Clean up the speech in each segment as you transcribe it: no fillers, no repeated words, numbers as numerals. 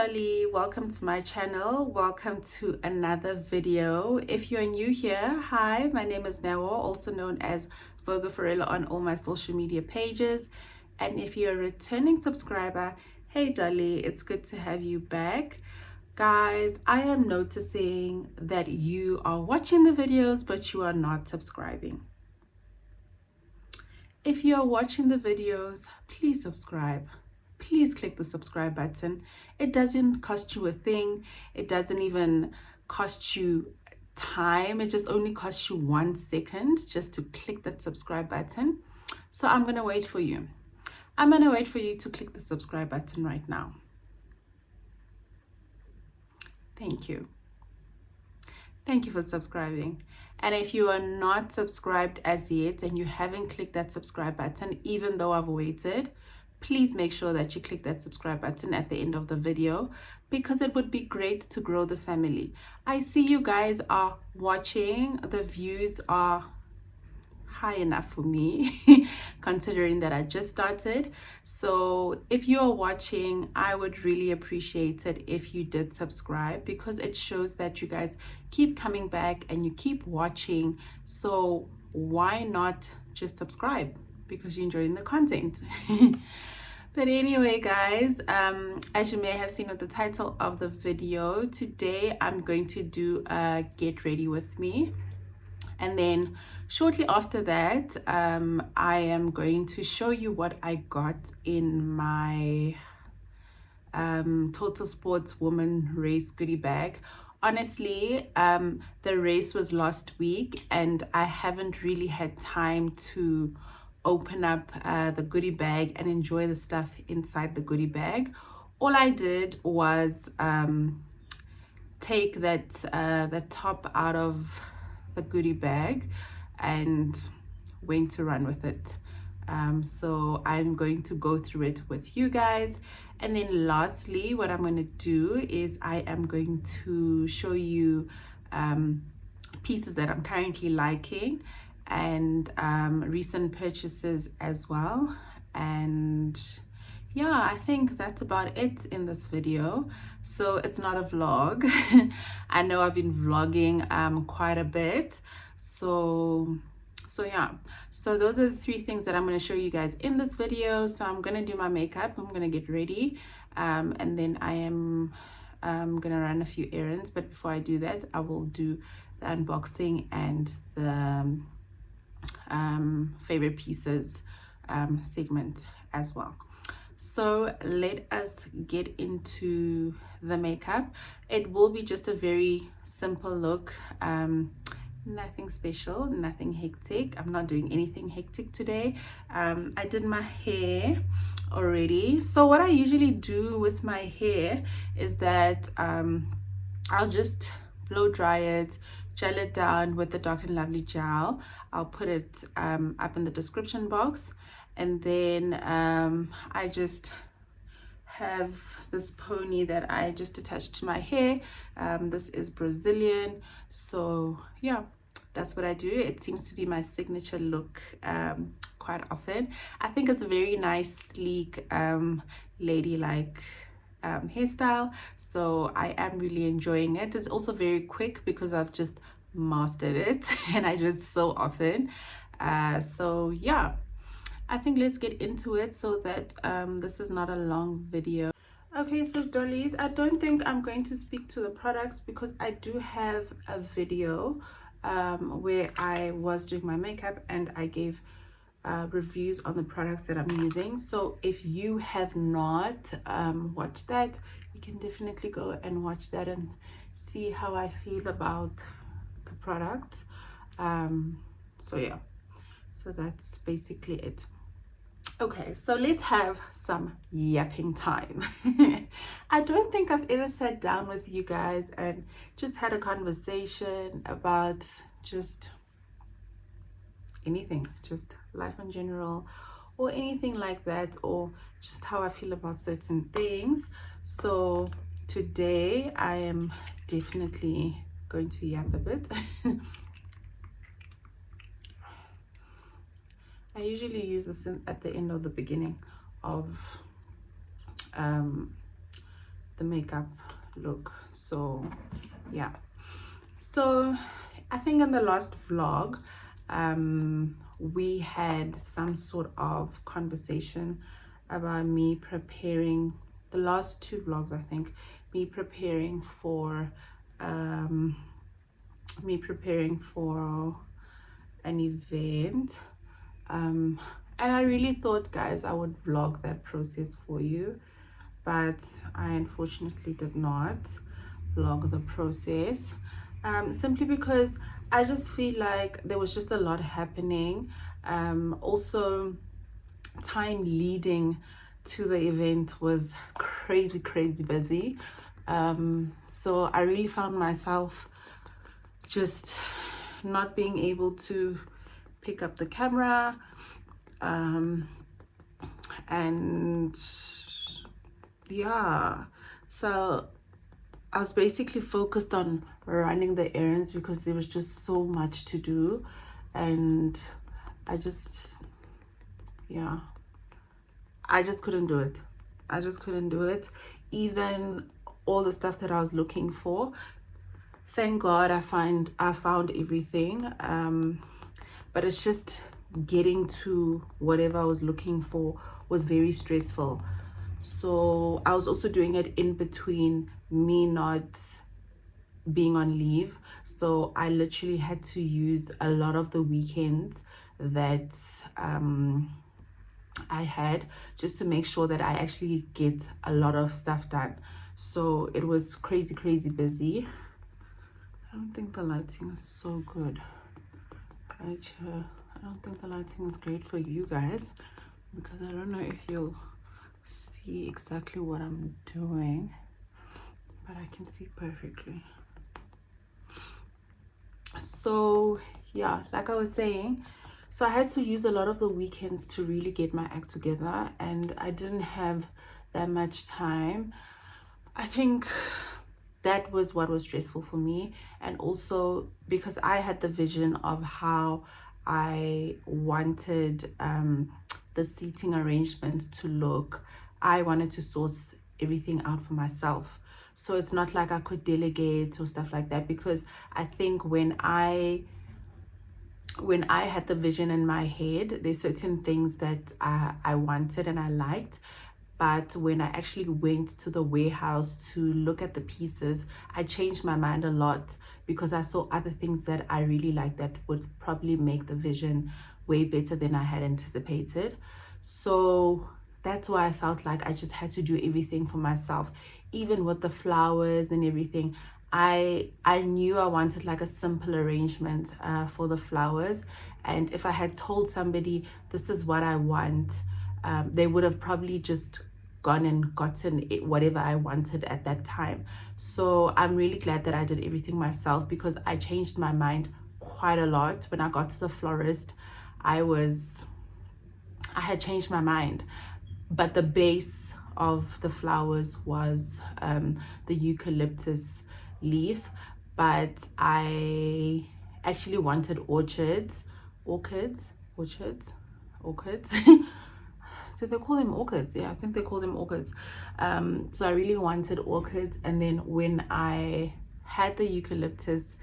Dolly, welcome to my channel. Welcome to another video. If you're new here, hi, my name is Nawa, also known as Voga Farella on all my social media pages. And if you're a returning subscriber, hey Dolly, it's good to have you back. Guys, I am noticing that you are watching the videos but you are not subscribing. If you are watching the videos, please subscribe. Please click the subscribe button. It doesn't cost you a thing. It doesn't even cost you time. It just only costs you 1 second just to click that subscribe button. So I'm gonna wait for you. I'm gonna wait for you to click the subscribe button right now. Thank you. Thank you for subscribing. And if you are not subscribed as yet and you haven't clicked that subscribe button, even though I've waited, please make sure that you click that subscribe button at the end of the video, because it would be great to grow the family. I see you guys are watching. The views are high enough for me considering that I just started. So if you are watching, I would really appreciate it if you did subscribe, because it shows that you guys keep coming back and you keep watching. So why not just subscribe? Because you're enjoying the content. But anyway, guys, as you may have seen with the title of the video, today I'm going to do a get ready with me, and then shortly after that I am going to show you what I got in my TotalSports woman race goodie bag. Honestly, the race was last week and I haven't really had time to open up the goodie bag and enjoy the stuff inside the goodie bag. All I did was take the top out of the goodie bag and went to run with it. So I'm going to go through it with you guys, and then lastly what I'm going to do is I am going to show you pieces that I'm currently liking and recent purchases as well. And yeah, I think that's about it in this video. So it's not a vlog. I know I've been vlogging quite a bit, so yeah, so those are the 3 things that I'm going to show you guys in this video. So I'm going to do my makeup, I'm going to get ready, and then I am going to run a few errands. But before I do that, I will do the unboxing and the favorite pieces segment as well. So let us get into the makeup. It will be just a very simple look, nothing special, nothing hectic. I'm not doing anything hectic today. I did my hair already. So what I usually do with my hair is that I'll just blow dry it, gel it down with the Dark and Lovely gel. I'll put it up in the description box, and then I just have this pony that I just attached to my hair. This is Brazilian, so yeah, that's what I do. It seems to be my signature look quite often. I think it's a very nice, sleek, ladylike hairstyle, so I am really enjoying it. It's also very quick because I've just mastered it and I do it so often. So yeah, I think let's get into it so that this is not a long video. Okay, so dollies, I don't think I'm going to speak to the products because I do have a video where I was doing my makeup and I gave reviews on the products that I'm using. So if you have not watched that, you can definitely go and watch that and see how I feel about the product. So yeah, so that's basically it. Okay, so let's have some yapping time. I don't think I've ever sat down with you guys and just had a conversation about just anything, just life in general or anything like that, or just how I feel about certain things. So today I am definitely going to yap a bit. I usually use this at the end of the beginning of the makeup look. So yeah, so I think in the last vlog we had some sort of conversation about me preparing, the last two vlogs, I think, me preparing for an event, and I really thought, guys, I would vlog that process for you, but I unfortunately did not vlog the process, simply because I just feel like there was just a lot happening. Also, time leading to the event was crazy busy. So I really found myself just not being able to pick up the camera, and yeah, so I was basically focused on running the errands because there was just so much to do, and I just couldn't do it. I just couldn't do it. Even all the stuff that I was looking for, thank God I found everything, but it's just getting to whatever I was looking for was very stressful. So I was also doing it in between me not being on leave, so I literally had to use a lot of the weekends that I had, just to make sure that I actually get a lot of stuff done. So it was crazy busy. I don't think the lighting is so good right here. I don't think the lighting is great for you guys, because I don't know if you'll see exactly what I'm doing, but I can see perfectly. So yeah, like I was saying, so I had to use a lot of the weekends to really get my act together, and I didn't have that much time. I think that was what was stressful for me, and also because I had the vision of how I wanted the seating arrangement to look. I wanted to source everything out for myself, so it's not like I could delegate or stuff like that, because I think when I had the vision in my head, there's certain things that I wanted and I liked, but when I actually went to the warehouse to look at the pieces, I changed my mind a lot, because I saw other things that I really liked that would probably make the vision way better than I had anticipated. So that's why I felt like I just had to do everything for myself. Even with the flowers and everything, I knew I wanted like a simple arrangement for the flowers, and if I had told somebody this is what I want, they would have probably just gone and gotten whatever I wanted at that time. So I'm really glad that I did everything myself, because I changed my mind quite a lot. When I got to the florist, I had changed my mind, but the base of the flowers was the eucalyptus leaf, but I actually wanted orchids. Do they call them orchids? Yeah, I think they call them orchids. So I really wanted orchids, and then when I had the eucalyptus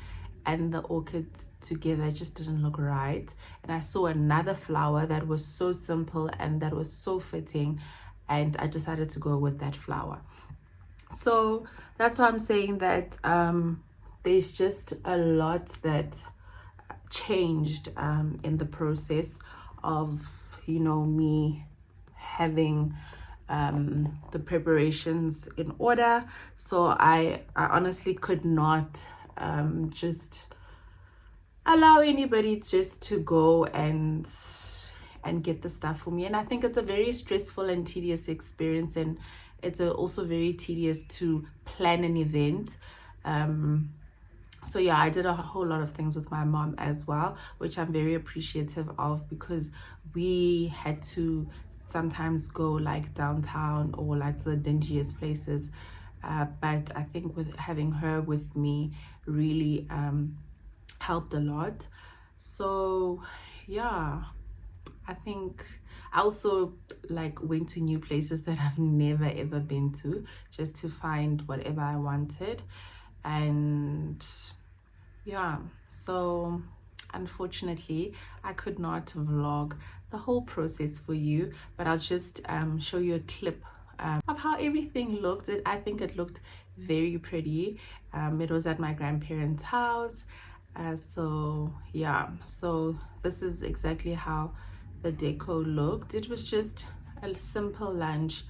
and the orchids together, it just didn't look right. And I saw another flower that was so simple and that was so fitting, and I decided to go with that flower. So that's why I'm saying that there's just a lot that changed in the process of, you know, me having the preparations in order. So I honestly could not just allow anybody just to go and get the stuff for me. And I think it's a very stressful and tedious experience, and it's also very tedious to plan an event. So yeah, I did a whole lot of things with my mom as well, which I'm very appreciative of, because we had to sometimes go like downtown or like to the dingiest places, but I think with having her with me really helped a lot. So yeah, I think I also like went to new places that I've never ever been to, just to find whatever I wanted. And yeah, so unfortunately I could not vlog the whole process for you, but I'll just show you a clip of how everything looked. I think it looked very pretty. It was at my grandparents' house. So yeah, so this is exactly how the deco looked. It was just a simple lunch,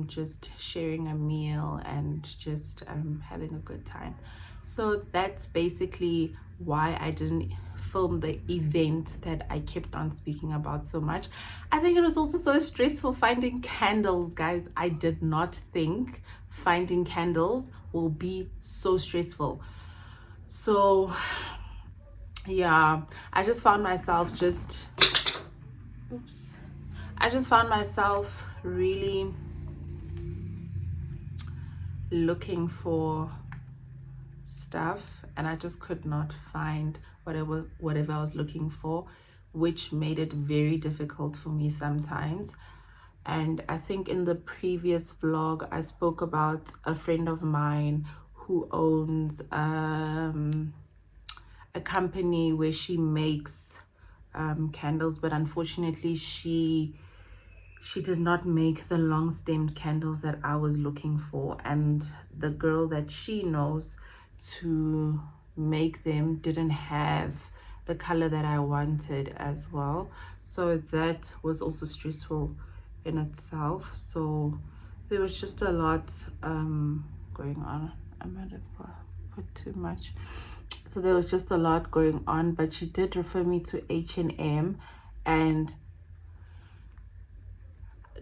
just sharing a meal and just having a good time. So that's basically why I didn't film the event that I kept on speaking about so much. I think it was also so stressful finding candles, guys. I did not think finding candles will be so stressful. So yeah, I just found myself really looking for stuff, and I just could not find whatever I was looking for, which made it very difficult for me sometimes. And I think in the previous vlog I spoke about a friend of mine who owns a company where she makes candles, but unfortunately she did not make the long stemmed candles that I was looking for, and the girl that she knows to make them didn't have the color that I wanted as well. So that was also stressful in itself. So there was just a lot going on. I might have put too much. So there was just a lot going on, but she did refer me to H&M, and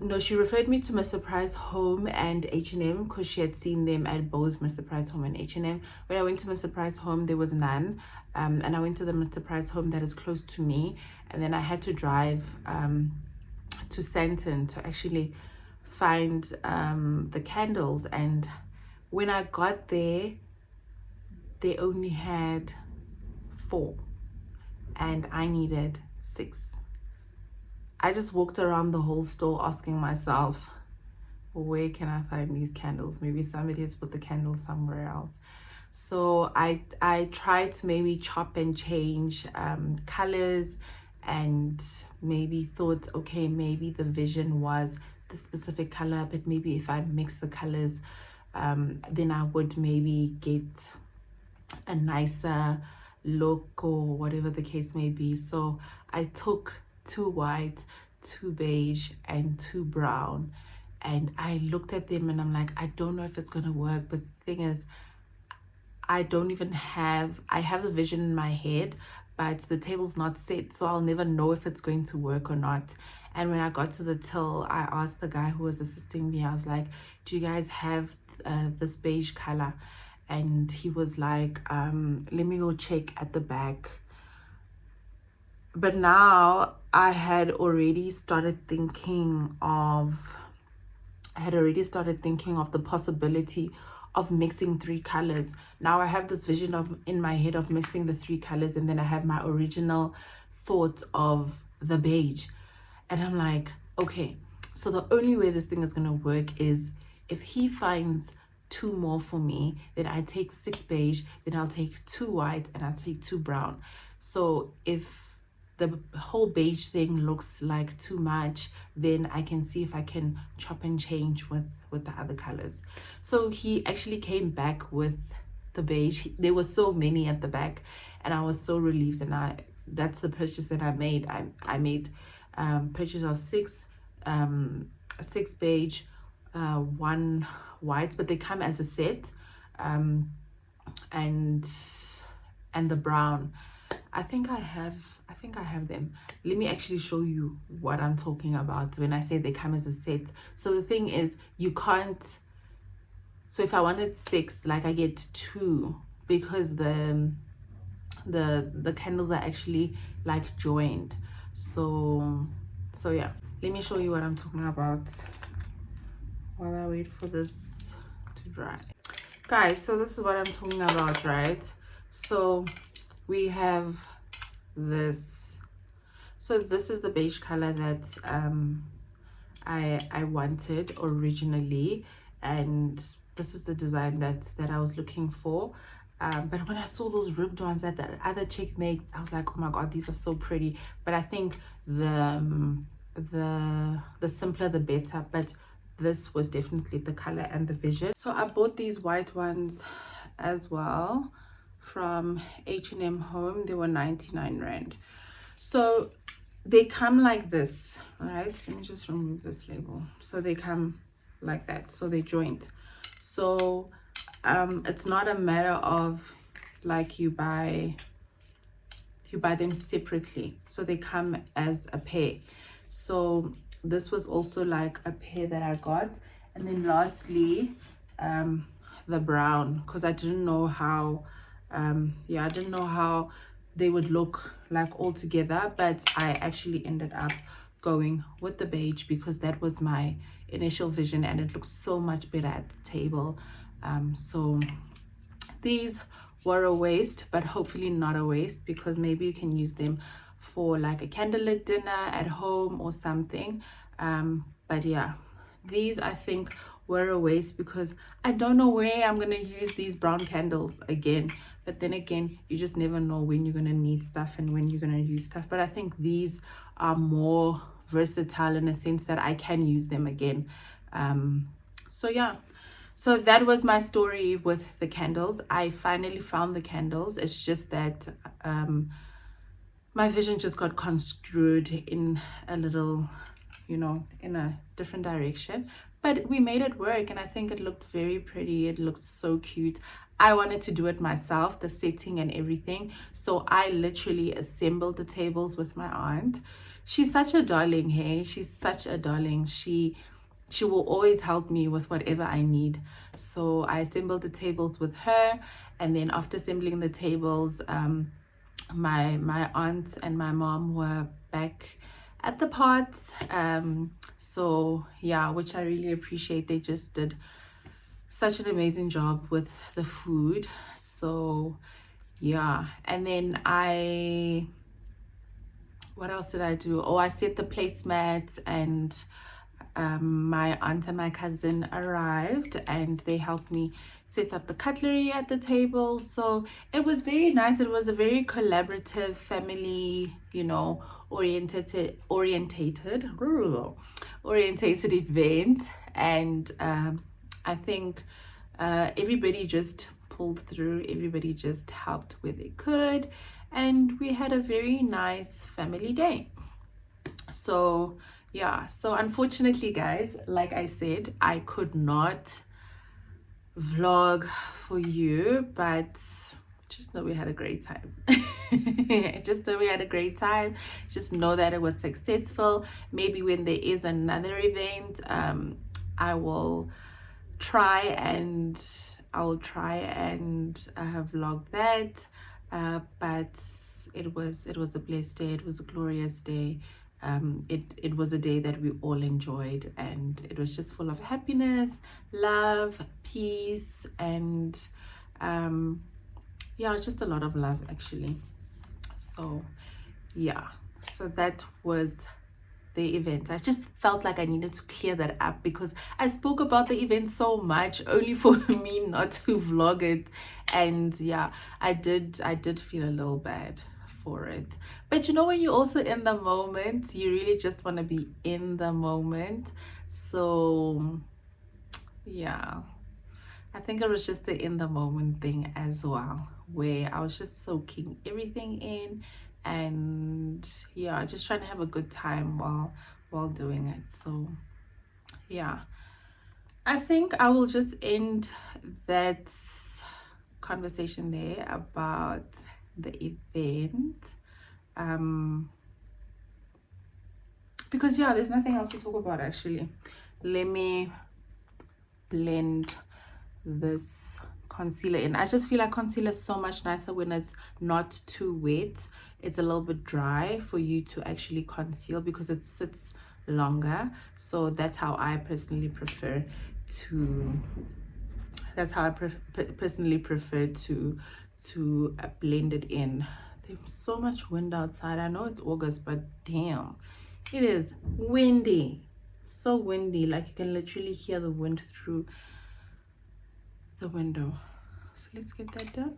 no, she referred me to Mr. Price Home and H&M because she had seen them at both Mr. Price Home and H&M. When I went to Mr. Price Home, there was none. And I went to the Mr. Price Home that is close to me. And then I had to drive to Sandton to actually find the candles. And when I got there, they only had 4. And I needed 6. I just walked around the whole store asking myself, where can I find these candles? Maybe somebody has put the candles somewhere else. So I tried to maybe chop and change colors, and maybe thought, okay, maybe the vision was the specific color, but maybe if I mix the colors, then I would maybe get a nicer look or whatever the case may be. So I took 2 white, 2 beige, and 2 brown, and I looked at them and I'm like, I don't know if it's gonna work. But the thing is, I have the vision in my head, but the table's not set, so I'll never know if it's going to work or not. And when I got to the till, I asked the guy who was assisting me, I was like, do you guys have this beige color? And he was like, let me go check at the back. But now I had already started thinking of the possibility of mixing 3 colors. Now I have this vision of in my head of mixing the 3 colors, and then I have my original thought of the beige. And I'm like, okay, so the only way this thing is gonna work is if he finds 2 more for me, then I take 6 beige, then I'll take 2 white, and I'll take 2 brown. So if the whole beige thing looks like too much, then I can see if I can chop and change with the other colors. So he actually came back with the beige. There were so many at the back, and I was so relieved. And that's the purchase that I made. I made purchase of 6 beige, 1 white, but they come as a set, and the brown. I think I have them. Let me actually show you what I'm talking about when I say they come as a set. So the thing is, you can't, so if I wanted 6, like I get 2, because the candles are actually like joined. So yeah, let me show you what I'm talking about while I wait for this to dry. Guys, so this is what I'm talking about, right? So we have this. So this is the beige color that I wanted originally, and this is the design that I was looking for. But when I saw those ribbed ones that the other chick makes, I was like, oh my god, these are so pretty. But I think the simpler the better. But this was definitely the color and the vision. So I bought these white ones as well from H&M Home. They were 99 Rand. So they come like this, right? Let me just remove this label. So they come like that, so they joint. So it's not a matter of like you buy them separately, so they come as a pair. So this was also like a pair that I got. And then lastly, the brown, because I didn't know how I didn't know how they would look like all together, but I actually ended up going with the beige because that was my initial vision, and it looks so much better at the table. So these were a waste, but hopefully not a waste, because maybe you can use them for like a candlelit dinner at home or something. But yeah, these I think were a waste because I don't know where I'm gonna use these brown candles again. But then again, you just never know when you're gonna need stuff and when you're gonna use stuff. But I think these are more versatile in a sense that I can use them again. So yeah, so that was my story with the candles. I finally found the candles. It's just that my vision just got construed in a little, you know, in a different direction. But we made it work, and I think it looked very pretty. It looked so cute. I wanted to do it myself, the setting and everything. So I literally assembled the tables with my aunt. She's such a darling, hey? She's such a darling. She will always help me with whatever I need. So I assembled the tables with her, and then after assembling the tables, my aunt and my mom were back at the pots. So yeah, which I really appreciate. They just did such an amazing job with the food. So yeah, and then what else did I do? Oh, I set the placemats, and my aunt and my cousin arrived and they helped me set up the cutlery at the table. So it was very nice. It was a very collaborative, family, you know, orientated event. And I think everybody just pulled through. Everybody just helped where they could, and we had a very nice family day. So yeah, so unfortunately guys, like I said, I could not vlog for you, but just know we had a great time. Just know we had a great time. Just know that it was successful. Maybe when there is another event, I will try and vlog that. But it was a blessed day. It was a glorious day. It was a day that we all enjoyed, and it was just full of happiness, love, peace, and yeah, just a lot of love actually. So yeah, so that was the event. I just felt like I needed to clear that up because I spoke about the event so much only for me not to vlog it. And yeah, I did feel a little bad for it. But you know, when you're also in the moment, you really just want to be in the moment. So yeah, I think it was just the in the moment thing as well, where I was just soaking everything in, and yeah, just trying to have a good time while doing it. So yeah, I think I will just end that conversation there about the event, because yeah, there's nothing else to talk about actually. Let me blend this concealer in. I just feel like concealer is so much nicer when it's not too wet. It's a little bit dry for you to actually conceal because it sits longer. So that's how I personally prefer to personally prefer to blend it in There's so much wind outside. I know it's August, but damn, it is windy. So windy, like you can literally hear the wind through the window. So let's get that done.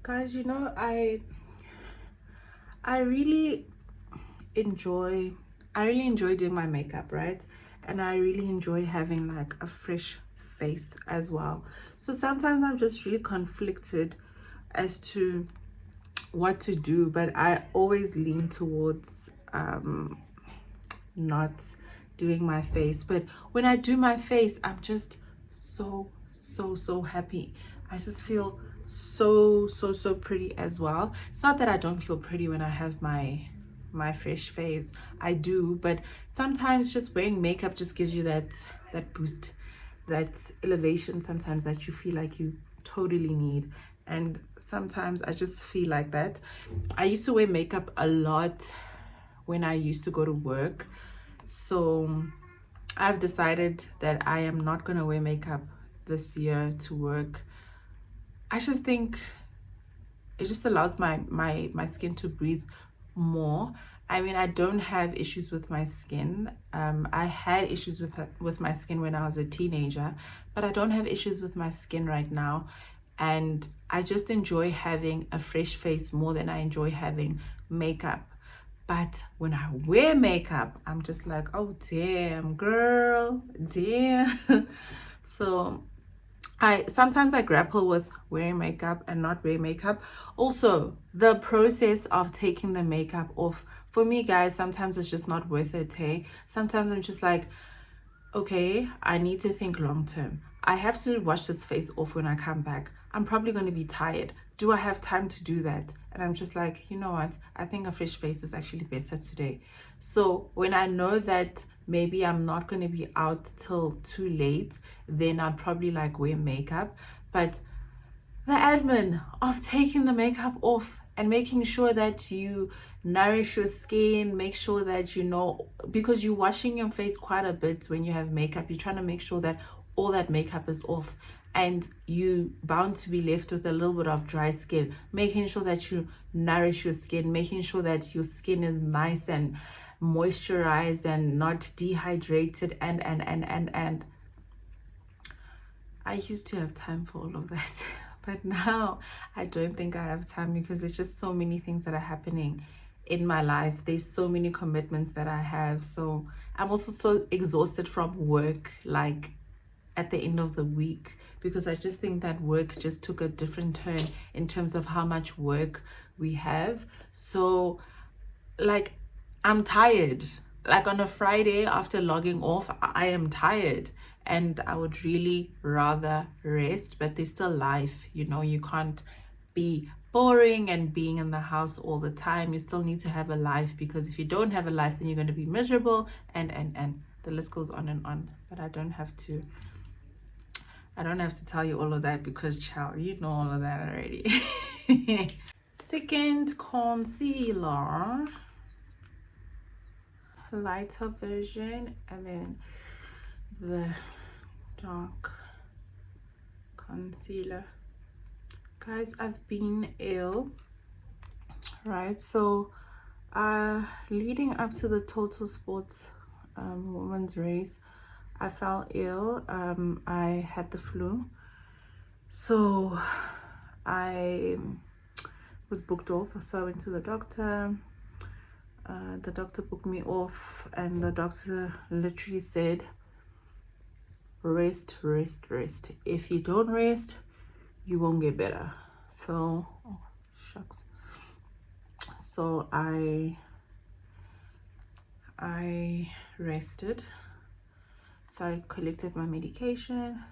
Guys, you know, I really enjoy doing my makeup, right? And I really enjoy having like a fresh face as well. So sometimes I'm just really conflicted as to what to do, but I always lean towards not doing my face. But when I do my face, I'm just so happy. I just feel so pretty as well. It's not that I don't feel pretty when I have my fresh face. I do, but sometimes just wearing makeup just gives you that boost, that elevation sometimes that you feel like you totally need. And sometimes I just feel like that. I used to wear makeup a lot when I used to go to work, so I've decided that I am not going to wear makeup this year to work. I just think it just allows my skin to breathe more. I mean, I don't have issues with my skin. I had issues with my skin when I was a teenager, but I don't have issues with my skin right now. And I just enjoy having a fresh face more than I enjoy having makeup. But when I wear makeup, I'm just like, oh damn, girl, damn. So sometimes I grapple with wearing makeup and not wearing makeup. Also, the process of taking the makeup off, for me, guys, sometimes it's just not worth it, hey? Sometimes I'm just like, okay, I need to think long term. I have to wash this face off when I come back. I'm probably going to be tired. Do I have time to do that? And I'm just like, you know what? I think a fresh face is actually better today. So when I know that maybe I'm not going to be out till too late, then I'll probably like wear makeup. But the admin of taking the makeup off and making sure that you nourish your skin, make sure that, you know, because you're washing your face quite a bit when you have makeup, you're trying to make sure that all that makeup is off, and you bound to be left with a little bit of dry skin. Making sure that you nourish your skin, making sure that your skin is nice and moisturized and not dehydrated, and I used to have time for all of that. But now I don't think I have time, because there's just so many things that are happening in my life. There's so many commitments that I have. So I'm also so exhausted from work, like at the end of the week, because I just think that work just took a different turn in terms of how much work we have. So like, I'm tired. Like on a Friday after logging off, I am tired, and I would really rather rest. But there's still life, you know. You can't be boring and being in the house all the time. You still need to have a life, because if you don't have a life, then you're going to be miserable, and the list goes on and on. But I don't have to tell you all of that, because child, you know all of that already. Second concealer, lighter version, and then the dark concealer. Guys, I've been ill, right? So leading up to the TotalSports women's race, I fell ill. I had the flu, so I was booked off. So I went to the doctor. The doctor booked me off, and the doctor literally said, rest, rest, rest. If you don't rest, you won't get better. So, oh, shucks. So I rested. So I collected my medication,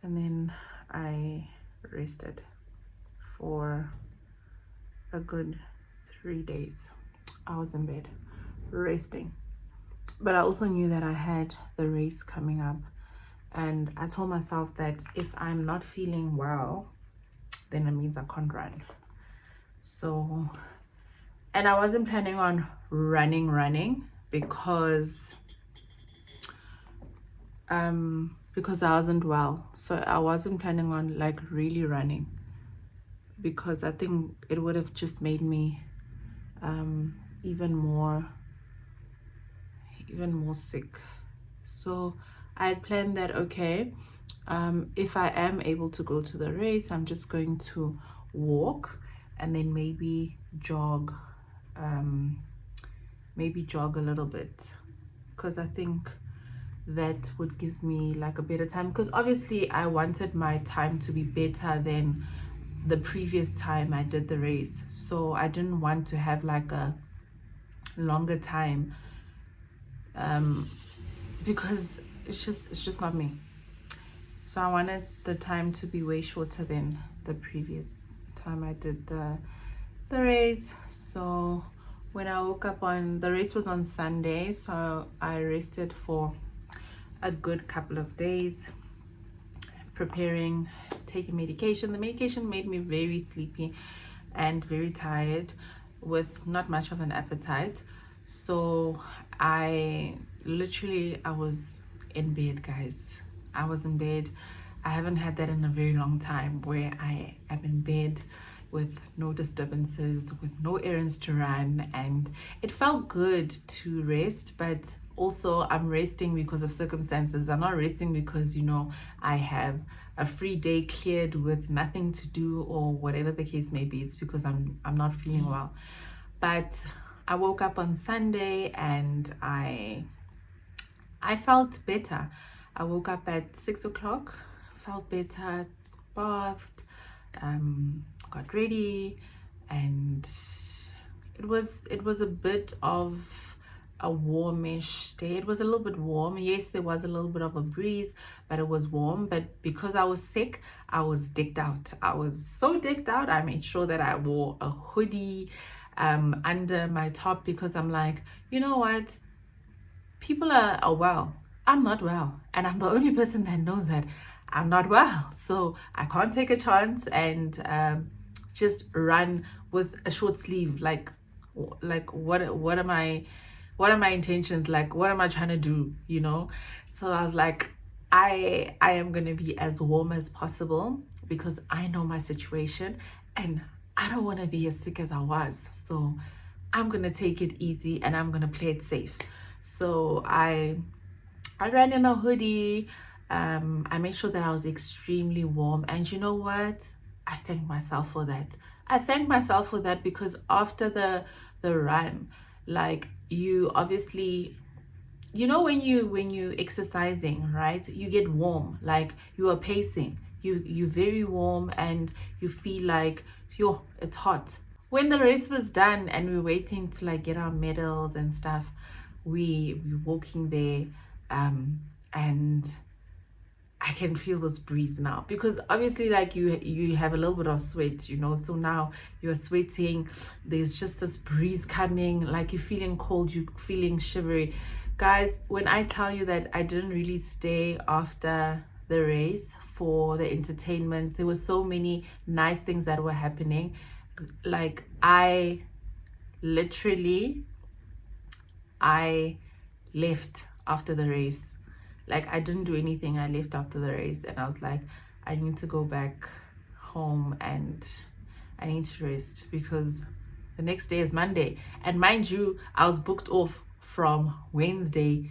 and then I rested for a good 3 days. I was in bed resting, but I also knew that I had the race coming up, and I told myself that if I'm not feeling well, then it means I can't run. So, and I wasn't planning on running because I wasn't well. So I wasn't planning on like really running, because I think it would have just made me even more sick. So I had planned that, okay, if I am able to go to the race, I'm just going to walk and then maybe jog a little bit, because I think that would give me like a better time, because obviously I wanted my time to be better than the previous time I did the race. So I didn't want to have like a longer time, because it's just not me. So I wanted the time to be way shorter than the previous time I did the race. So when I woke up, the race was on Sunday, so I rested for a good couple of days, preparing, taking medication. The medication made me very sleepy and very tired with not much of an appetite. So I was in bed, guys. I was in bed. I haven't had that in a very long time, where I am in bed with no disturbances, with no errands to run, and it felt good to rest. But also I'm resting because of circumstances. I'm not resting because, you know, I have a free day cleared with nothing to do or whatever the case may be. It's because I'm not feeling well. But I woke up on Sunday and I felt better. I woke up at 6 o'clock, felt better, bathed, got ready, and it was a bit of a warmish day. It was a little bit warm. Yes, there was a little bit of a breeze, but it was warm. But because I was sick, I was decked out. I was so decked out. I made sure that I wore a hoodie under my top, because I'm like, you know what? People are well. I'm not well, and I'm the only person that knows that I'm not well. So I can't take a chance and just run with a short sleeve. Like what are my intentions? Like, what am I trying to do? You know? So I was like, I am gonna be as warm as possible, because I know my situation and I don't want to be as sick as I was. So I'm gonna take it easy and I'm gonna play it safe. So I ran in a hoodie. I made sure that I was extremely warm, and you know what? I thank myself for that. Because after the run, like, you obviously, you know, when you exercising, right, you get warm, like you are pacing, you very warm, and you feel like, yo, it's hot. When the race was done and we're waiting to like get our medals and stuff, we walking there, and I can feel this breeze now, because obviously, like, you have a little bit of sweat, you know, so now you're sweating, there's just this breeze coming, like you're feeling cold, you're feeling shivery. Guys, when I tell you that I didn't really stay after the race for the entertainments, there were so many nice things that were happening. Like, I left after the race. Like, I didn't do anything. I left after the race, and I was like, I need to go back home and I need to rest, because the next day is Monday. And mind you, I was booked off from Wednesday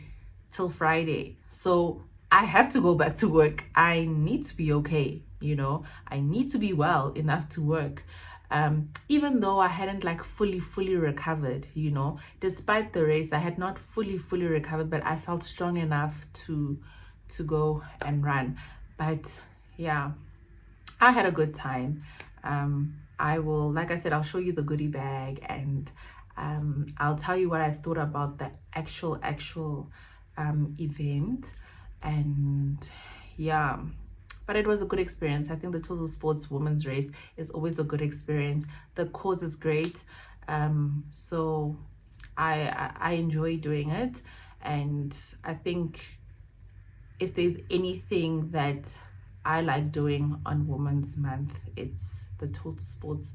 till Friday. So I have to go back to work. I need to be okay, you know. I need to be well enough to work. Even though I hadn't like fully recovered, you know, despite the race, I had not fully recovered, but I felt strong enough to go and run. But yeah, I had a good time. I will, like I said, I'll show you the goodie bag, and I'll tell you what I thought about the actual event. And yeah, but it was a good experience. I think the TotalSports women's race is always a good experience. The cause is great. So I enjoy doing it, and I think if there's anything that I like doing on Women's Month, it's the TotalSports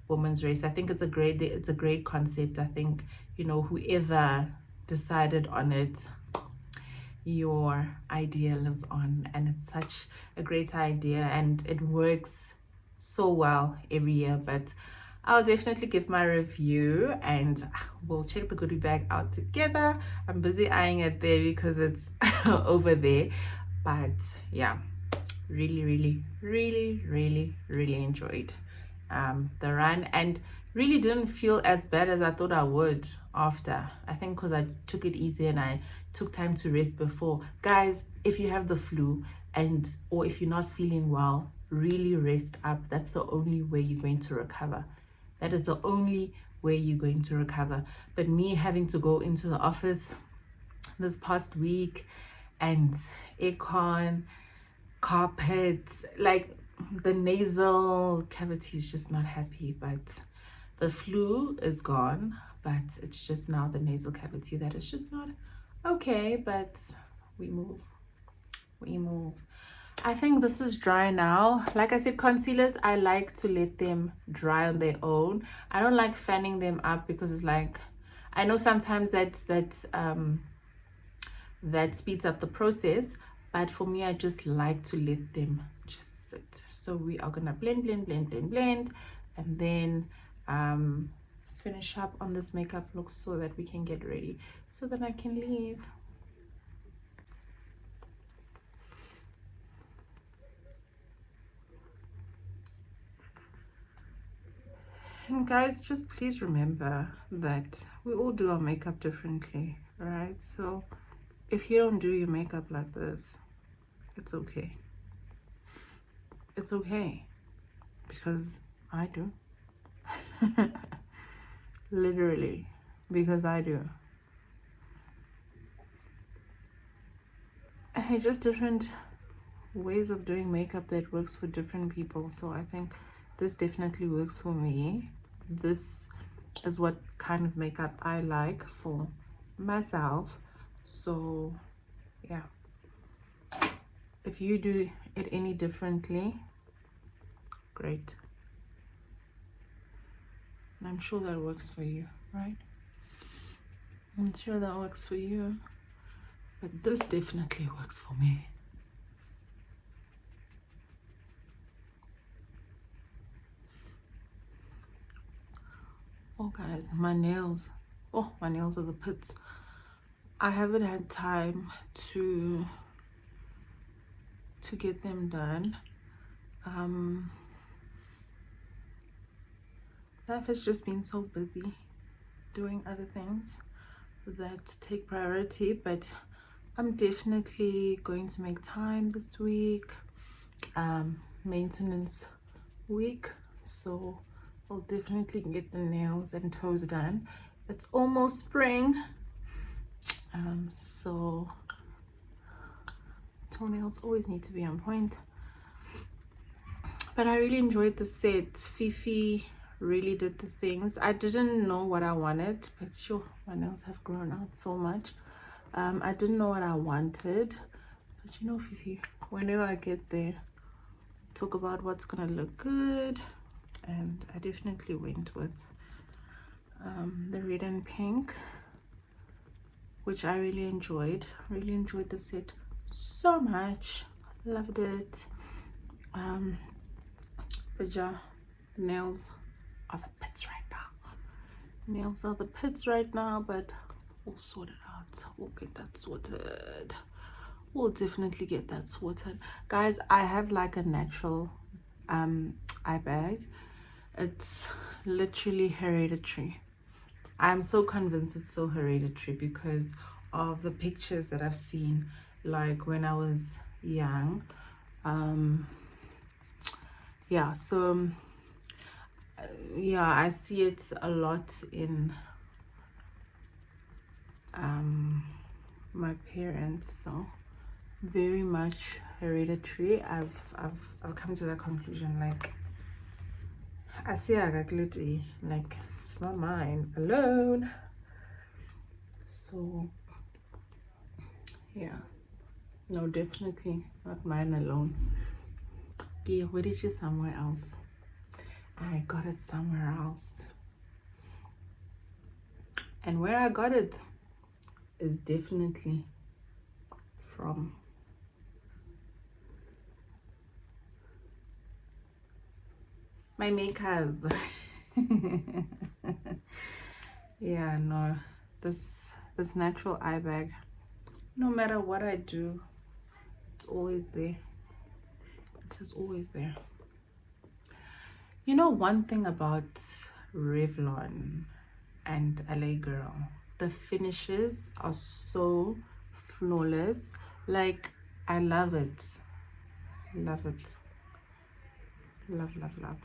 women's race. I think it's a great concept. I think, you know, whoever decided on it, your idea lives on, and it's such a great idea, and it works so well every year. But I'll definitely give my review, and we'll check the goodie bag out together. I'm busy eyeing it there because it's over there. But yeah, really enjoyed the run, and really didn't feel as bad as I thought I would after. I think because I took it easy and I took time to rest before. Guys, if you have the flu or if you're not feeling well, really rest up. That's the only way you're going to recover. That is the only way you're going to recover. But me having to go into the office this past week and aircon, carpets, like the nasal cavity is just not happy. But the flu is gone, but it's just now the nasal cavity that is just not okay. But we move. I think this is dry now. Like I said, concealers, I like to let them dry on their own. I don't like fanning them up because it's like, I know sometimes that speeds up the process, but for me, I just like to let them just sit. So we are gonna blend, and then finish up on this makeup look so that we can get ready, so that I can leave. And guys, just please remember that we all do our makeup differently, right? So if you don't do your makeup like this, it's okay. It's okay, because I do. Literally, because I do. And it's just different ways of doing makeup that works for different people. So I think this definitely works for me. This is what kind of makeup I like for myself. So yeah, if you do it any differently, great. And I'm sure that works for you, right? I'm sure that works for you. But this definitely works for me. Oh guys, my nails. Oh, my nails are the pits. I haven't had time to get them done. Life has just been so busy doing other things that take priority, but I'm definitely going to make time this week. Maintenance week, so I'll definitely get the nails and toes done. It's almost spring, so toenails always need to be on point. But I really enjoyed the set. Fifi really did the things. I didn't know what I wanted, but sure, my nails have grown out so much. I didn't know what I wanted, but you know, Fifi, whenever I get there, talk about what's gonna look good. And I definitely went with the red and pink, which I really enjoyed the set so much. Loved it. But yeah, nails are the pits right now. But we'll sort it out. out. We'll get that sorted. We'll definitely get that sorted. Guys, I have like a natural eye bag. It's literally hereditary. I'm so convinced it's so hereditary because of the pictures that I've seen, like when I was young. Yeah, so yeah, I see it a lot in my parents, so very much hereditary. I've come to that conclusion. Like I see like it's not mine alone. So yeah, no, definitely not mine alone. Yeah, where did you somewhere else? I got it somewhere else. And where I got it is definitely from my makers. Yeah, no, this natural eye bag, no matter what I do, it's always there. It is always there. You know, one thing about Revlon and LA Girl, the finishes are so flawless. Like, I love it. Love it. Love, love, love.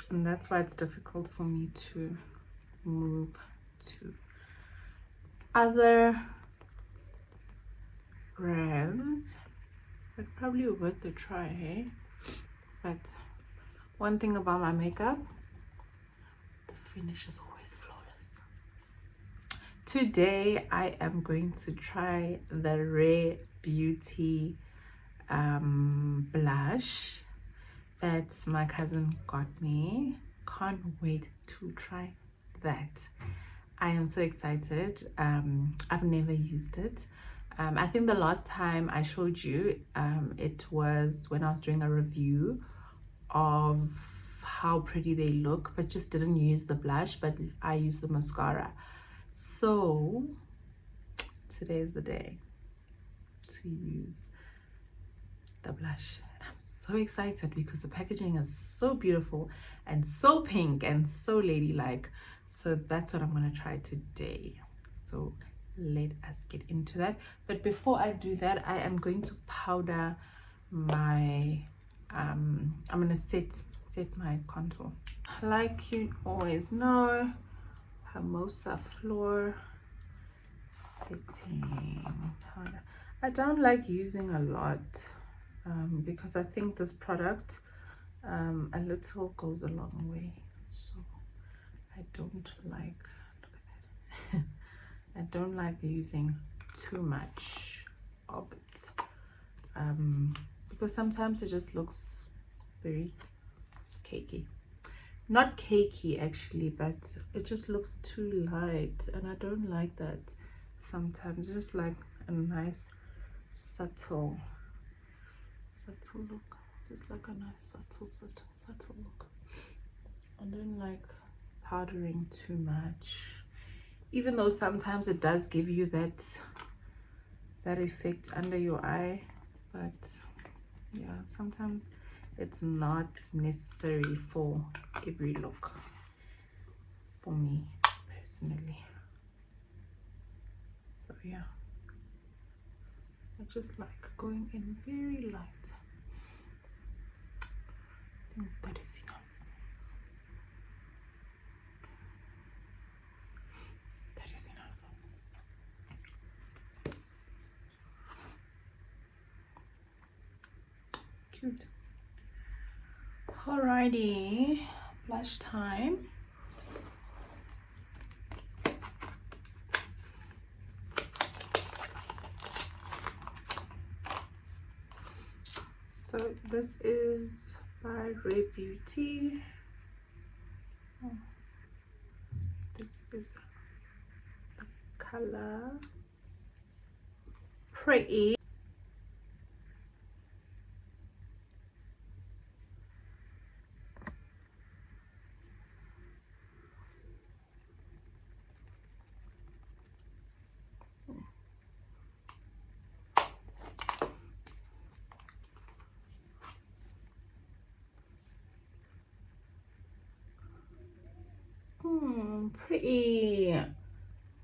And that's why it's difficult for me to move to other brands, but probably worth a try, hey? But one thing about my makeup, the finish is always flawless. Today I am going to try the Rare Beauty blush that my cousin got me. Can't wait to try that. I am so excited. I've never used it. I think the last time I showed you, it was when I was doing a review of how pretty they look, but just didn't use the blush, but I used the mascara. So today is the day to use the blush. I'm so excited because the packaging is so beautiful and so pink and so ladylike. So that's what I'm going to try today. So let us get into that. But before I do that, I am going to powder my I'm going to set my contour. Like you always know, Hermosa Floor setting powder. I don't like using a lot because I think this product a little goes a long way. So I don't like, look at that. I don't like using too much of it because sometimes it just looks very cakey. Not cakey actually, but it just looks too light, and I don't like that. Sometimes just like a nice subtle look, just like a nice subtle look. I don't like powdering too much, even though sometimes it does give you that effect under your eye, but yeah, sometimes it's not necessary for every look for me personally. So yeah, I just like going in very light. I think that is enough. That is enough. Cute. Alrighty, blush time. So this is by Rare Beauty. Oh, this is the color Pretty.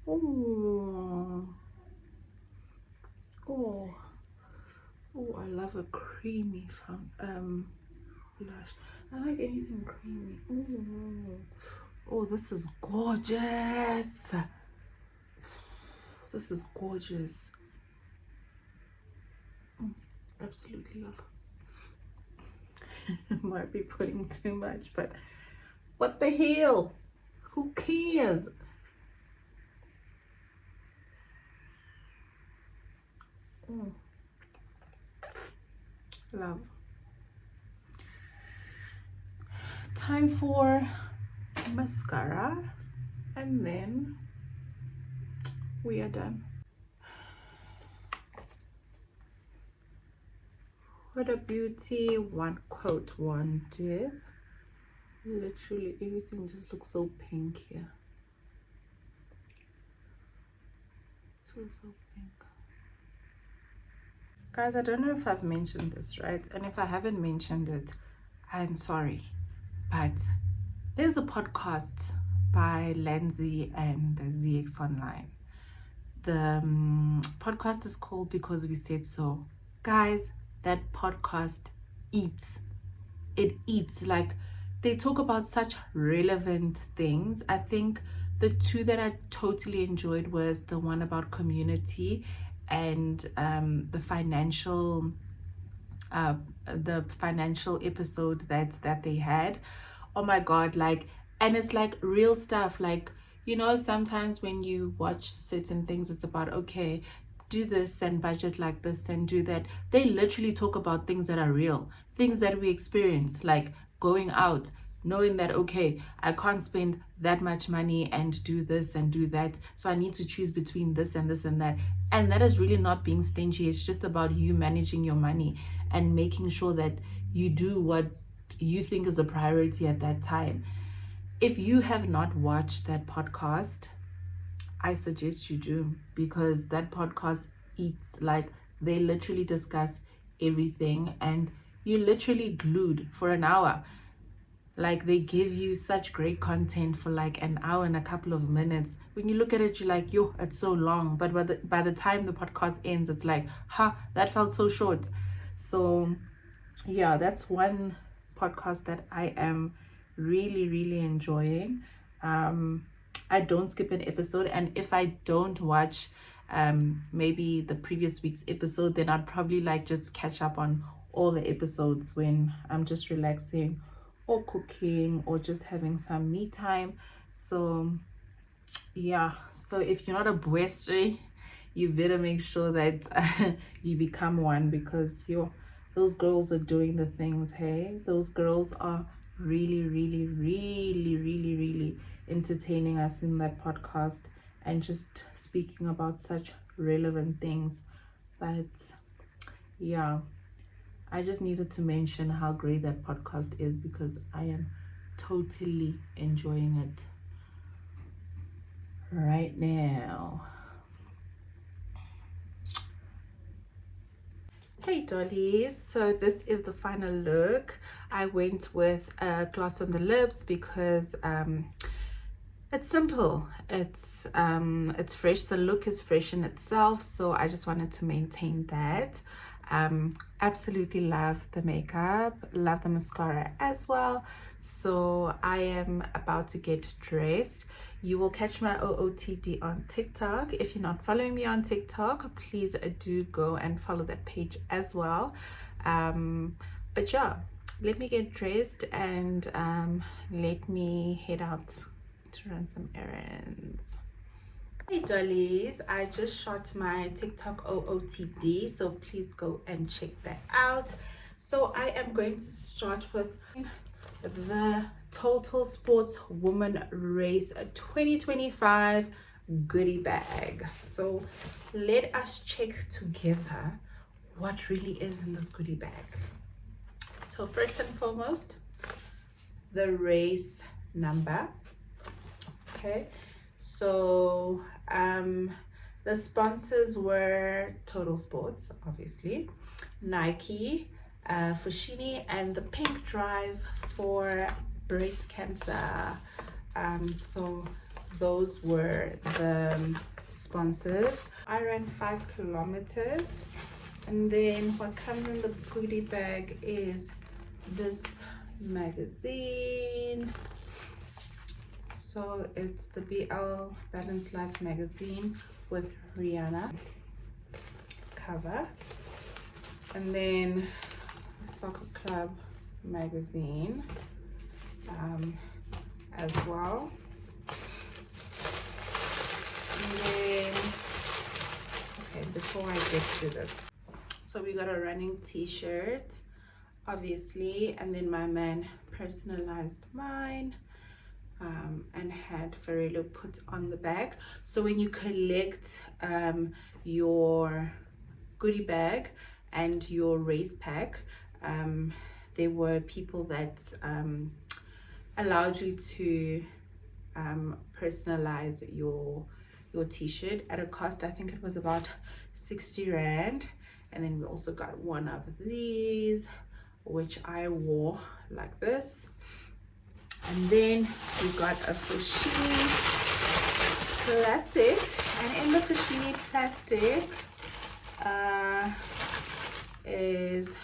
Oh, oh, oh! I love a creamy blush. I like anything creamy. Oh, this is gorgeous. This is gorgeous. Absolutely love. Might be putting too much, but what the hell? Who cares? Love. Time for mascara, and then we are done. What a beauty. One coat, one dip. Literally everything just looks so pink here. So pink. Guys, I don't know if I've mentioned this, right? And if I haven't mentioned it, I'm sorry. But there's a podcast by Lindsay and ZX Online. The podcast is called Because We Said So. Guys, that podcast eats. It eats. Like, they talk about such relevant things. I think the two that I totally enjoyed was the one about community and the financial episode that they had. Oh my god, like, and it's like real stuff. Like, you know, sometimes when you watch certain things, it's about, okay, do this and budget like this and do that. They literally talk about things that are real, things that we experience, like going out, knowing that, okay, I can't spend that much money and do this and do that, so I need to choose between this and this and that. And that is really not being stingy. It's just about you managing your money and making sure that you do what you think is a priority at that time. If you have not watched that podcast, I suggest you do, because that podcast eats. Like, they literally discuss everything and you're literally glued for an hour. Like, they give you such great content for like an hour and a couple of minutes. When you look at it, you're like, yo, it's so long. But by the time the podcast ends, it's like, that felt so short. So yeah, that's one podcast that I am really, really enjoying. I don't skip an episode, and if I don't watch maybe the previous week's episode, then I'd probably like just catch up on all the episodes when I'm just relaxing or cooking or just having some me time. So yeah, so if you're not a buestre, you better make sure that you become one, because those girls are doing the things. Hey, those girls are really, really, really, really, really entertaining us in that podcast and just speaking about such relevant things. But yeah, I just needed to mention how great that podcast is, because I am totally enjoying it right now. Hey dollies, so this is the final look. I went with a gloss on the lips because it's simple, it's fresh. The look is fresh in itself, so I just wanted to maintain that. Absolutely love the makeup, love the mascara as well. So I am about to get dressed. You will catch my OOTD on TikTok. If you're not following me on TikTok, please do go and follow that page as well. But yeah, let me get dressed and let me head out to run some errands. Hey dollies, I just shot my TikTok OOTD, so please go and check that out. So I am going to start with the TotalSports Woman Race 2025 goodie bag. So let us check together what really is in this goodie bag. So first and foremost, the race number. Okay, so the sponsors were TotalSports, obviously, Nike, Fushini, and the Pink Drive for breast cancer. So those were the sponsors. I ran 5 kilometers, and then what comes in the goodie bag is this magazine. So it's the BL Balanced Life magazine with Rihanna cover, and then Soccer Club magazine as well. And then, okay, before I get to this, so we got a running t-shirt, obviously, and then my man personalized mine and had Ferrero put on the back. So when you collect your goodie bag and your race pack, there were people that allowed you to personalize your t-shirt at a cost, I think it was about 60 rand. And then we also got one of these, which I wore like this. And then we got a Foschini plastic, and in the Foschini plastic is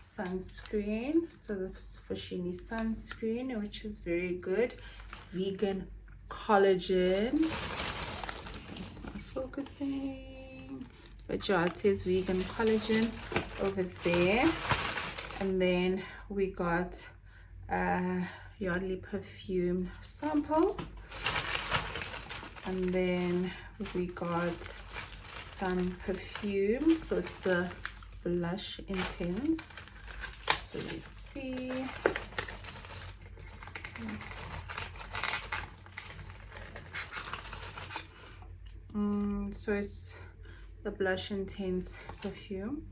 sunscreen. So the Foschini sunscreen, which is very good, vegan collagen. It's not focusing, but yeah, it says vegan collagen over there. And then we got Yardley perfume sample, and then we got some perfume. So it's the Blush Intense. So let's see. So it's the Blush Intense perfume.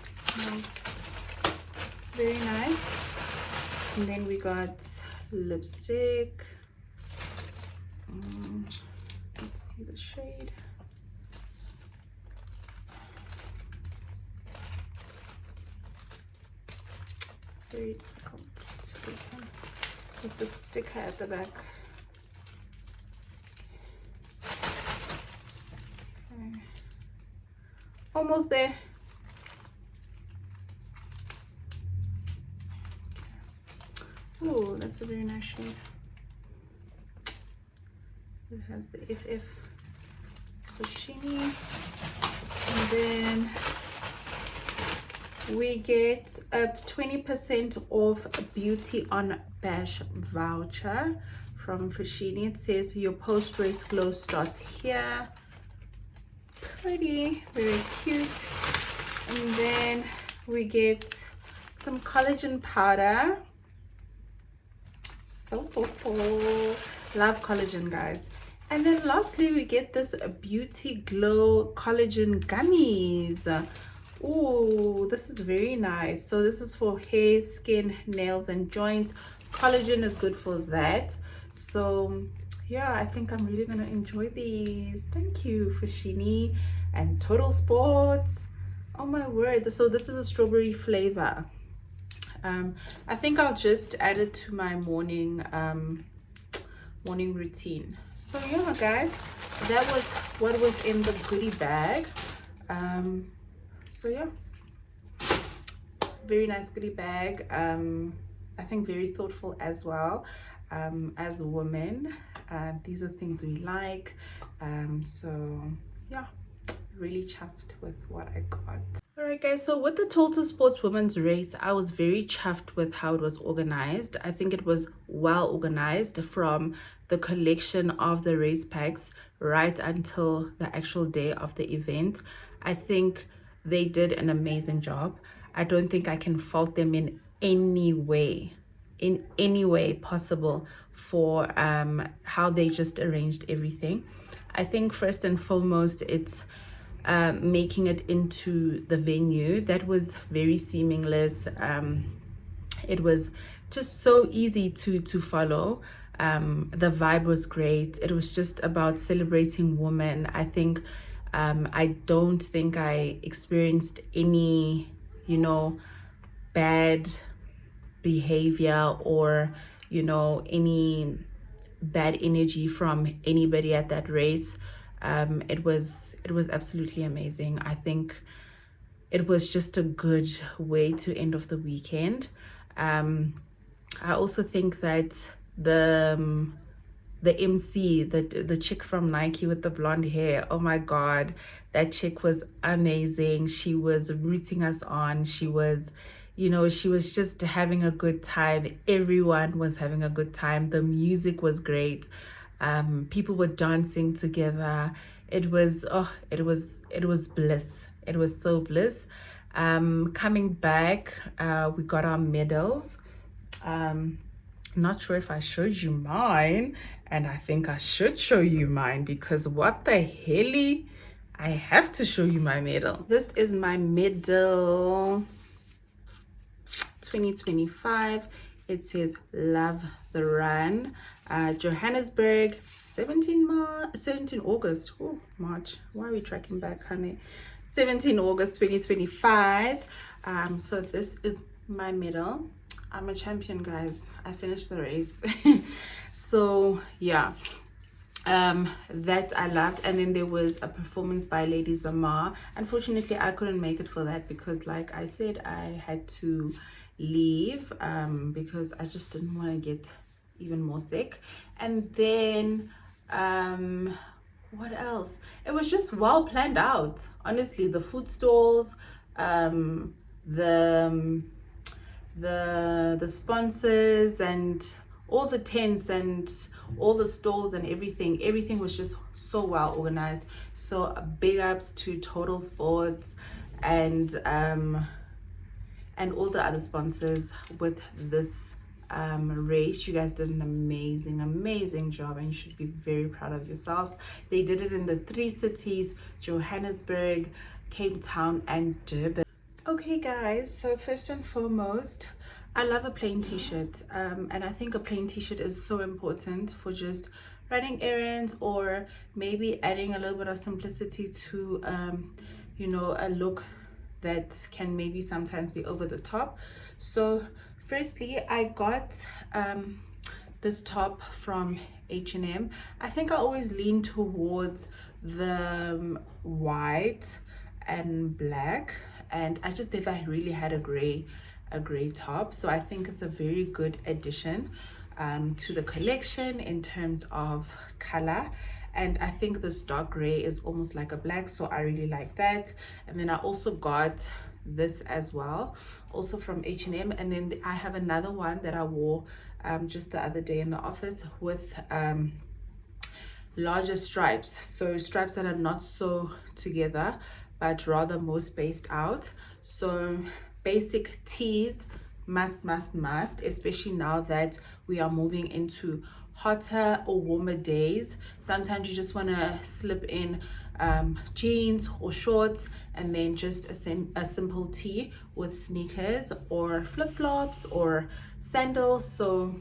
Smells very nice. And then we got lipstick. Let's see the shade. Very difficult to open with the sticker at the back. Okay. Almost there. Oh, that's a very nice shade. It has the FF Foschini, and then we get a 20% off Beauty on Bash voucher from Foschini. It says your post-race glow starts here. Pretty, very cute. And then we get some collagen powder. So thoughtful. Love collagen, guys. And then lastly, we get this Beauty Glow collagen gummies. Oh, this is very nice. So this is for hair, skin, nails, and joints. Collagen is good for that. So yeah, I think I'm really gonna enjoy these. Thank you, Foschini and TotalSports. Oh my word. So this is a strawberry flavor. I think I'll just add it to my morning routine. So yeah, guys, that was what was in the goodie bag. So yeah, very nice goodie bag. I think very thoughtful as well. As women, these are things we like. So yeah, really chuffed with what I got. Alright guys, so with the TotalSports women's race, I was very chuffed with how it was organized. I think it was well organized from the collection of the race packs right until the actual day of the event. I think they did an amazing job. I don't think I can fault them in any way possible for how they just arranged everything. I think first and foremost, it's making it into the venue. That was very seamless. It was just so easy to follow. The vibe was great. It was just about celebrating women. I think I don't think I experienced any, bad behavior or, any bad energy from anybody at that race. It was absolutely amazing. I think it was just a good way to end off the weekend. I also think that the MC, the chick from Nike with the blonde hair, oh my god, that chick was amazing. She was rooting us on. She was, she was just having a good time. Everyone was having a good time. The music was great. People were dancing together. It was bliss. It was so bliss. Coming back, we got our medals. Not sure if I showed you mine, and I think I should show you mine, because what the hell, I have to show you my medal. This is my medal 2025. It says love the run, Johannesburg, 17 August. Oh, March, why are we tracking back, honey? 17 August 2025. So this is my medal. I'm a champion, guys. I finished the race. So yeah, that I loved. And then there was a performance by Lady Zamar. Unfortunately, I couldn't make it for that because, like I said, I had to leave because I just didn't want to get even more sick. And then what else? It was just well planned out, honestly. The food stalls, the sponsors, and all the tents and all the stalls and everything was just so well organized. So big ups to TotalSports and all the other sponsors with this race. You guys did an amazing job, and you should be very proud of yourselves. They did it in the 3 cities: Johannesburg, Cape Town, and Durban. Okay guys, so first and foremost, I love a plain t-shirt, and I think a plain t-shirt is so important for just running errands, or maybe adding a little bit of simplicity to a look that can maybe sometimes be over the top. So firstly, I got this top from H&M. I think I always lean towards the white and black, and I just never really had a gray top. So I think it's a very good addition to the collection in terms of color. And I think this dark gray is almost like a black, so I really like that. And then I also got this as well, also from H&M. And then I have another one that I wore just the other day in the office with larger stripes, so stripes that are not so together but rather more spaced out. So basic tees must, especially now that we are moving into hotter or warmer days. Sometimes you just want to slip in jeans or shorts, and then just a simple tee with sneakers or flip-flops or sandals. So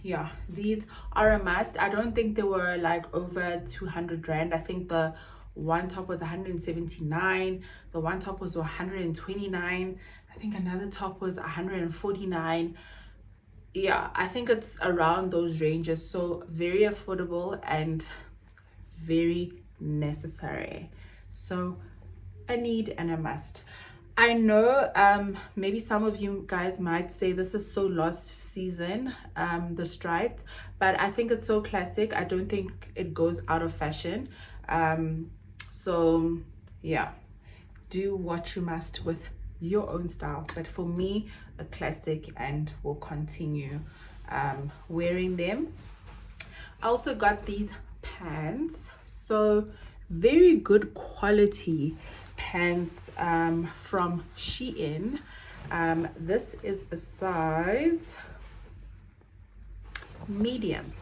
yeah, these are a must. I don't think they were like over 200 rand. I think the one top was 179, the one top was 129, I think another top was 149. Yeah, I think it's around those ranges. So very affordable and very necessary. So a need and a must. I know maybe some of you guys might say this is so last season, the striped, but I think it's so classic. I don't think it goes out of fashion. So yeah, do what you must with your own style, but for me, a classic, and will continue wearing them. I also got these pants, so very good quality pants from Shein. This is a size medium.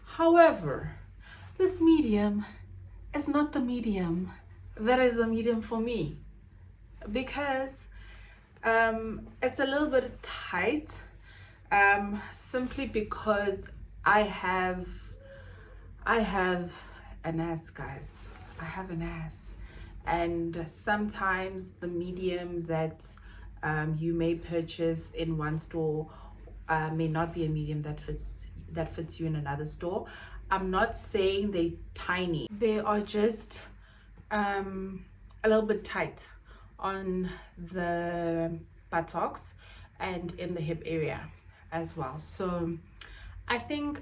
However, this medium is not the medium that is the medium for me, because it's a little bit tight, simply because I have an ass, guys. I have an ass, and sometimes the medium that you may purchase in one store may not be a medium that fits that fits you in another store. I'm not saying they're tiny, they are just a little bit tight on the buttocks and in the hip area as well. So I think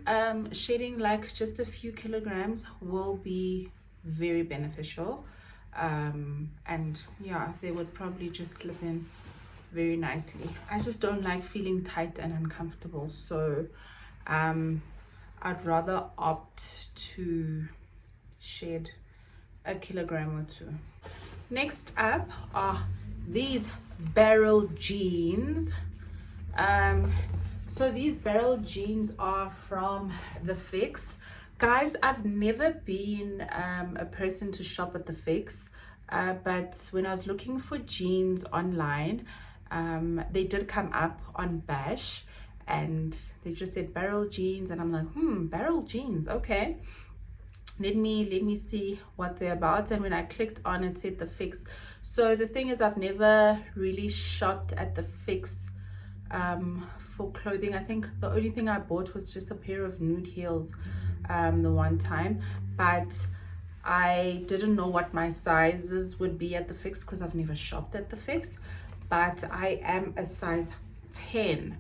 shedding like just a few kilograms will be very beneficial, and yeah, they would probably just slip in very nicely. I just don't like feeling tight and uncomfortable, so I'd rather opt to shed a kilogram or two. Next up are these barrel jeans. So these barrel jeans are from the Fix. Guys, I've never been a person to shop at the Fix, but when I was looking for jeans online, they did come up on Bash, and they just said barrel jeans, and I'm like, barrel jeans, okay, let me see what they're about. And when I clicked on it, said the Fix. So the thing is, I've never really shopped at the Fix for clothing. I think the only thing I bought was just a pair of nude heels the one time, but I didn't know what my sizes would be at the Fix because I've never shopped at the Fix. But I am a size 10.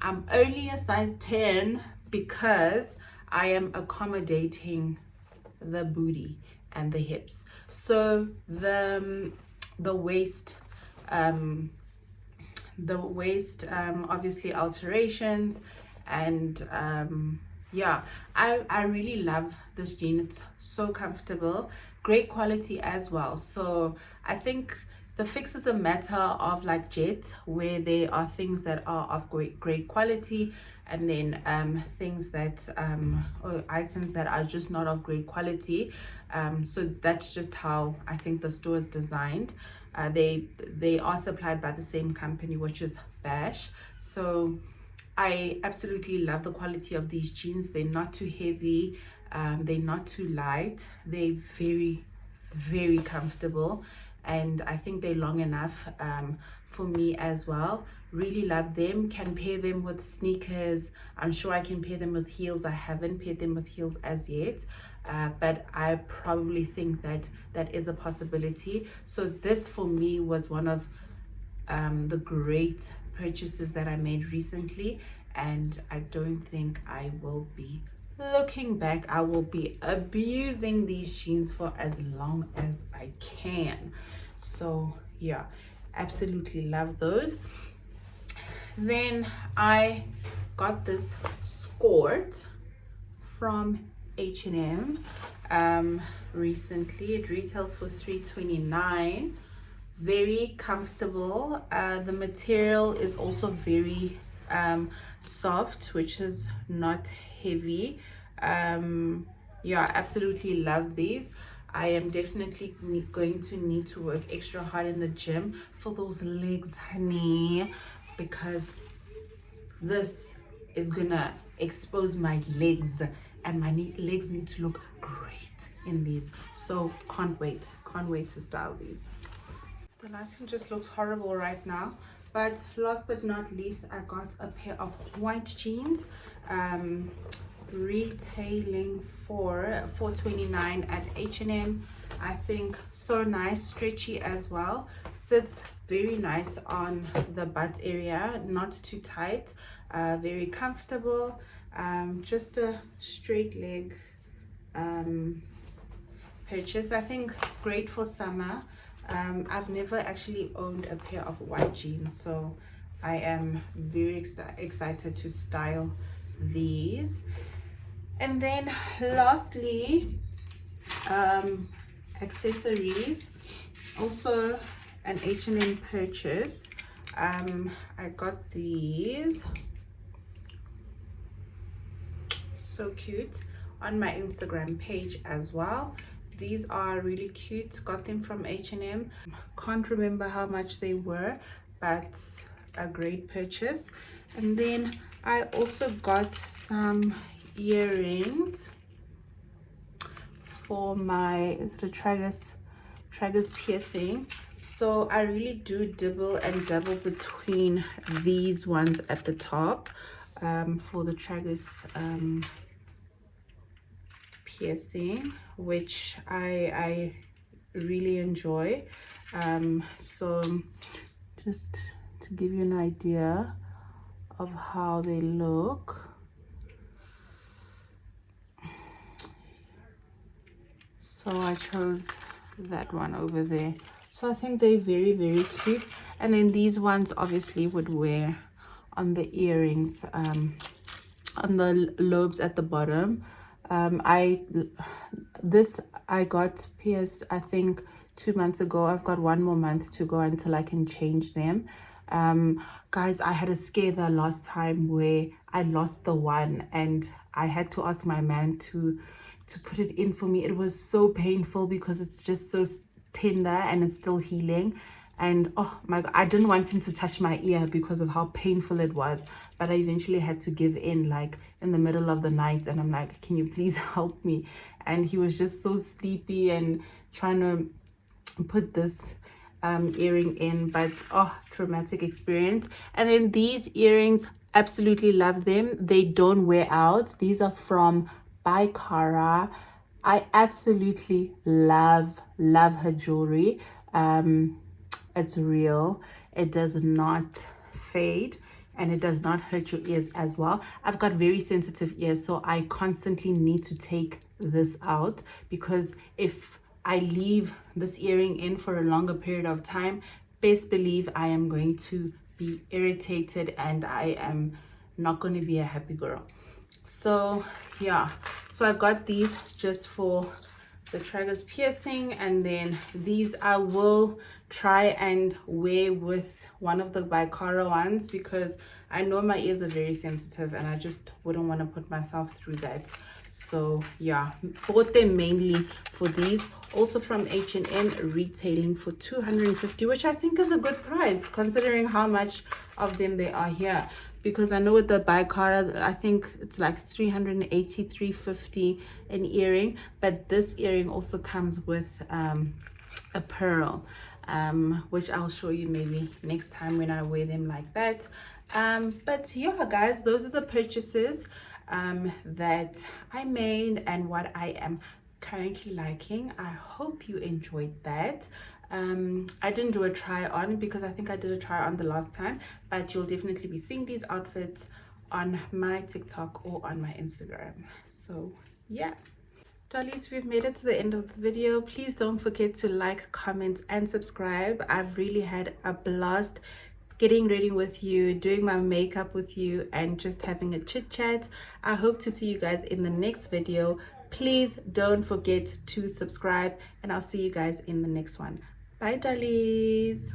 I'm only a size 10 because I am accommodating the booty and the hips. So the waist, obviously alterations, and yeah, I really love this jean. It's so comfortable, great quality as well. So I think the Fix is a matter of like Jet, where there are things that are of great quality, and then things that or items that are just not of great quality. So that's just how I think the store is designed. They are supplied by the same company, which is Bash. So I absolutely love the quality of these jeans. They're not too heavy, they're not too light, they're very, very comfortable, and I think they're long enough for me as well. Really love them. Can pair them with sneakers. I'm sure I can pair them with heels. I haven't paired them with heels as yet, but I probably think that that is a possibility. So this for me was one of the great purchases that I made recently, and I don't think I will be looking back. I will be abusing these jeans for as long as I can. So yeah, absolutely love those. Then I got this skirt from H&M recently. It retails for $3.29. Very comfortable. The material is also very soft, which is not heavy. Yeah, absolutely love these. I am definitely going to need to work extra hard in the gym for those legs, honey, because this is gonna expose my legs, and my legs need to look great in these. So can't wait to style these. The lighting just looks horrible right now, but last but not least, I got a pair of white jeans, retailing for $4.29 at H&M. I think so nice, stretchy as well, sits very nice on the butt area, not too tight, very comfortable. Just a straight leg purchase. I think great for summer. I've never actually owned a pair of white jeans, so I am very excited to style these. And then lastly, accessories, also an H&M purchase. I got these, so cute, on my Instagram page as well. These are really cute, got them from H&M. Can't remember how much they were, but a great purchase. And then I also got some earrings for my, is it a tragus piercing. So I really do dibble and dabble between these ones at the top. for the tragus piercing, which I really enjoy. So just to give you an idea of how they look. So I chose that one over there. So I think they're very, very cute. And then these ones obviously would wear on the earrings, on the lobes at the bottom. I got pierced, I think 2 months ago. I've got 1 more month to go until I can change them. Guys, I had a scare the last time where I lost the one, and I had to ask my man to put it in for me. It was so painful because it's just so tender and it's still healing. And oh my god, I didn't want him to touch my ear because of how painful it was, but I eventually had to give in, like in the middle of the night, and I'm like, can you please help me? And he was just so sleepy and trying to put this earring in, but oh, traumatic experience. And then these earrings, absolutely love them. They don't wear out. These are from Cara. I absolutely love her jewelry. It's real, it does not fade, and it does not hurt your ears as well. I've got very sensitive ears, so I constantly need to take this out, because if I leave this earring in for a longer period of time, best believe I am going to be irritated and I am not going to be a happy girl. So yeah, so I got these just for the tragus piercing, and then these I will try and wear with one of the Cara ones, because I know my ears are very sensitive and I just wouldn't want to put myself through that. So yeah, bought them mainly for these, also from H&M, retailing for 250, which I think is a good price considering how much of them there are here. Because I know with the Cara, I think it's like 380, 350 an earring, but this earring also comes with a pearl, which I'll show you maybe next time when I wear them like that. But yeah, guys, those are the purchases that I made and what I am currently liking. I hope you enjoyed that. I didn't do a try on because I think I did a try on the last time, but you'll definitely be seeing these outfits on my TikTok or on my Instagram. So yeah, dollies, we've made it to the end of the video. Please don't forget to like, comment and subscribe. I've really had a blast getting ready with you, doing my makeup with you, and just having a chit chat. I hope to see you guys in the next video. Please don't forget to subscribe, and I'll see you guys in the next one. Bye, dollies.